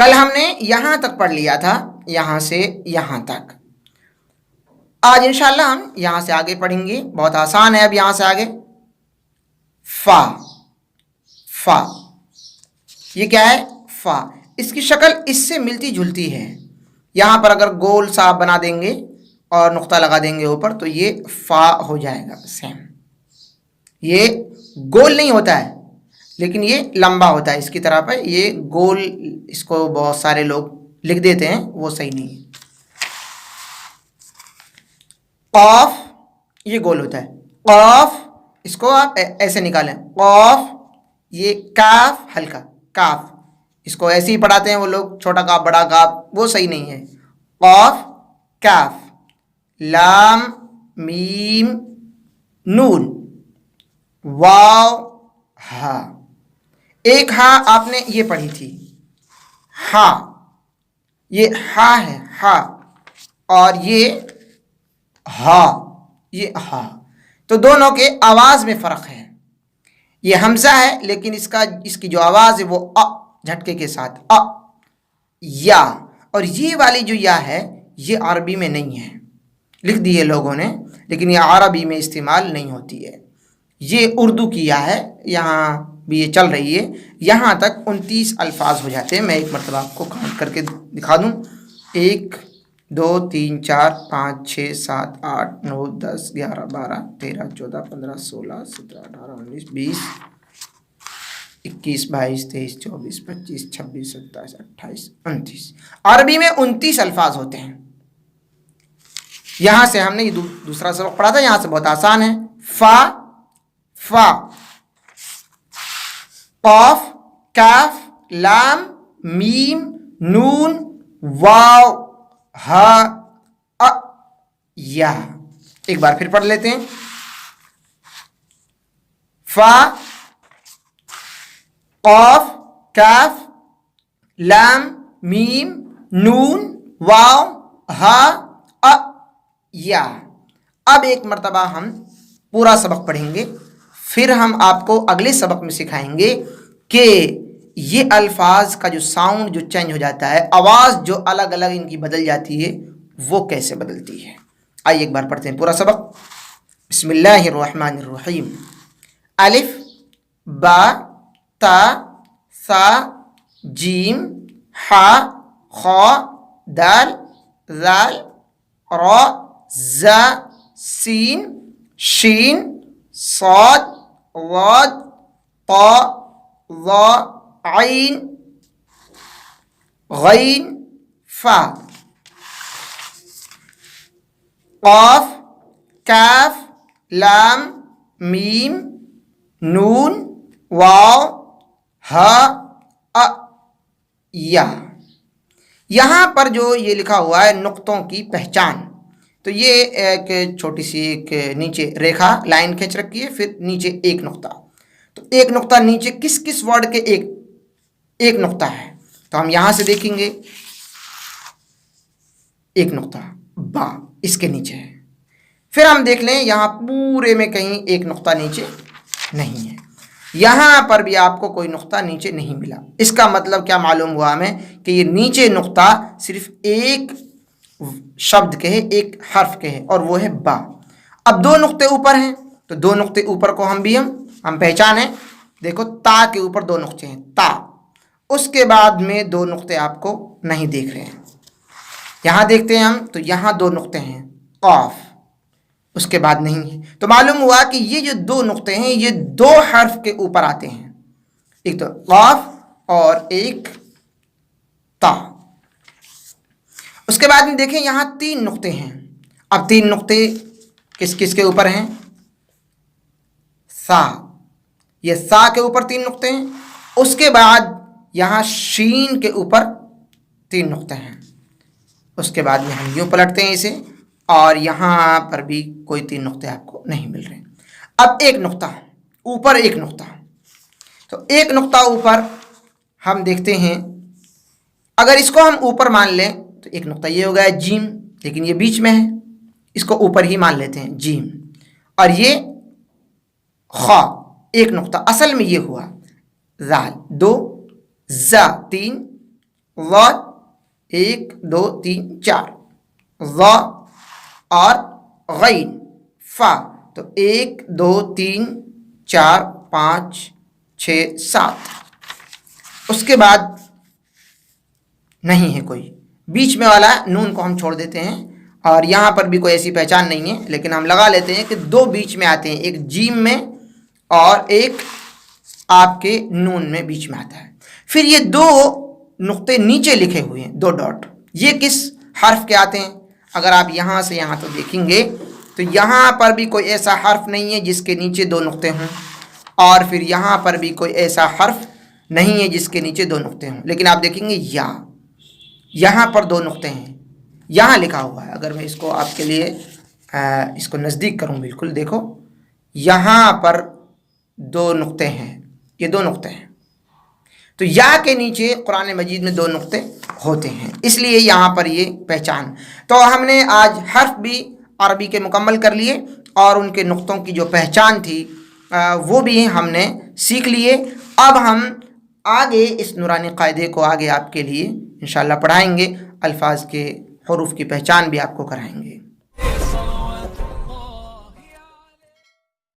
कल हमने यहां तक पढ़ लिया था, यहां से यहां तक। आज इंशाल्लाह हम यहां से आगे पढ़ेंगे। बहुत आसान है। अब यहां से आगे फा, फा ये क्या है? फा। इसकी शक्ल इससे मिलती जुलती है। यहां पर अगर गोल सा आप बना देंगे और नुक्ता लगा देंगे ऊपर तो ये फा हो जाएगा सेम। ये गोल नहीं होता है लेकिन ये लंबा होता है इसकी तरह पर। ये गोल, इसको बहुत सारे लोग लिख देते हैं, वो सही नहीं है। कॉफ ये गोल होता है। कॉफ इसको आप ऐसे निकालें, कॉफ। ये काफ हल्का, काफ इसको ऐसे ही पढ़ाते हैं वो लोग, छोटा काफ बड़ा काफ, वो सही नहीं है। कॉफ काफ, लाम मीम नून वाव हा। एक हा आपने ये पढ़ी थी, हा, ये हा है हा, और ये हा, ये हा। तो दोनों के आवाज में फर्क है। ये हमजा है लेकिन इसकी जो आवाज है वो अ झटके के साथ अ, या। और ये वाली जो या है ये अरबी में नहीं है, लिख दी है लोगों ने, लेकिन ये अरबी में इस्तेमाल नहीं होती है। ये उर्दू की या है, यहाँ भी ये चल रही है। यहाँ तक 29 अल्फाज हो जाते हैं। मैं एक मरतबा आपको काउंट करके दिखा दूँ। 1 2 3 4 5 6 7 8 9 10 11 12 13 14 15 16 17 18 19 20 21 22 23 24 25 26 27 28 29। अरबी में 29 अल्फाज होते हैं। यहां से हमने ये दूसरा सबक पढ़ा था, यहां से बहुत आसान है। फा, फा, कॉफ काफ लाम मीम नून वाव हा अ या। एक बार फिर पढ़ लेते हैं। फा, कॉफ काफ लाम मीम नून वाव हा अ या। अब एक मरतबा हम पूरा सबक पढ़ेंगे, फिर हम आपको अगले सबक में सिखाएंगे कि ये अल्फाज का जो साउंड जो चेंज हो जाता है, आवाज़ जो अलग अलग इनकी बदल जाती है, वो कैसे बदलती है। आइए एक बार पढ़ते हैं पूरा सबक। बिस्मिल्लाहिर्रहमानिर्रहीम। अलिफ बा ता सा जीम हा खा दाल जाल रा ज़ा सीन शीन साद वाद ता ज़ा आइन गैन फा क़ाफ काफ लाम मीम नून वाव हा अ या। यहाँ पर जो ये लिखा हुआ है नुक्तों की पहचान, तो ये एक छोटी सी एक नीचे रेखा लाइन खींच रखी है, फिर नीचे एक नुक्ता। तो एक नुक्ता नीचे किस किस वर्ड के एक नुक्ता है, तो हम यहां से देखेंगे। एक नुक्ता बा इसके नीचे है। फिर हम देख लें यहां पूरे में कहीं एक नुक्ता नीचे नहीं है। यहां पर भी आपको कोई नुक्ता नीचे नहीं मिला। इसका मतलब क्या मालूम हुआ हमें कि ये नीचे नुक्ता सिर्फ एक शब्द के है, एक हर्फ के है, और वो है बा। अब दो नुक्ते ऊपर हैं, तो दो नुक्ते ऊपर को हम पहचाने। देखो ता के ऊपर दो नुक्ते हैं, ता। उसके बाद में दो नुक्ते आपको नहीं देख रहे हैं। यहां देखते हैं हम, तो यहां दो नुक्ते हैं, कॉफ, उसके बाद नहीं है। तो मालूम हुआ कि ये जो दो नुक्ते हैं ये दो हर्फ के ऊपर आते हैं, एक तो कॉफ और एक ता। उसके बाद में देखें यहां तीन नुक्ते हैं। अब तीन नुक्ते किस किस के ऊपर हैं? सा, ये सा के ऊपर तीन नुक्ते हैं। उसके बाद यहां शीन के ऊपर तीन नुक्ते हैं। उसके बाद में हम यूं पलटते हैं इसे, और यहां पर भी कोई तीन नुक्ते आपको नहीं मिल रहे। अब एक नुक्ता ऊपर, एक नुक्ता, तो एक नुक्ता ऊपर हम देखते हैं। अगर इसको हम ऊपर मान लें तो एक नुक्ता ये हो गया जीम, लेकिन ये बीच में है, इसको ऊपर ही मान लेते हैं जीम। और ये खा, एक नुक्ता, असल में ये हुआ जाल दो, जा तीन, ज़ 1 2 3 4, ज़ और गैन फा, तो 1 2 3 4 5 6 7। उसके बाद नहीं है कोई, बीच में वाला नून को हम छोड़ देते हैं और यहाँ पर भी कोई ऐसी पहचान नहीं है, लेकिन हम लगा लेते हैं कि दो बीच में आते हैं, एक जीम में और एक आपके नून में बीच में आता है। फिर ये दो नुक्ते नीचे लिखे हुए हैं, दो डॉट, ये किस हर्फ के आते हैं? अगर आप यहाँ से यहाँ तो देखेंगे तो यहाँ पर भी कोई ऐसा हर्फ नहीं है जिसके नीचे दो नुक्ते हों, और फिर यहाँ पर भी कोई ऐसा हर्फ नहीं है जिसके नीचे दो नुक्ते हों। लेकिन आप देखेंगे यहाँ पर दो नुक्ते हैं, यहाँ लिखा हुआ है। अगर मैं इसको आपके लिए इसको नज़दीक करूँ, बिल्कुल देखो, यहाँ पर दो नुक्ते हैं, ये दो नुक्ते हैं। तो या के नीचे कुरान मजीद में दो नुक्ते होते हैं, इसलिए यहाँ पर ये पहचान। तो हमने आज हर्फ भी अरबी के मुकम्मल कर लिए और उनके नुक्तों की जो पहचान थी वो भी हमने सीख लिए। अब हम आगे इस नूरानी कायदे को आगे आपके लिए इंशाअल्लाह पढ़ाएंगे, अल्फाज के हरूफ की पहचान भी आपको कराएंगे।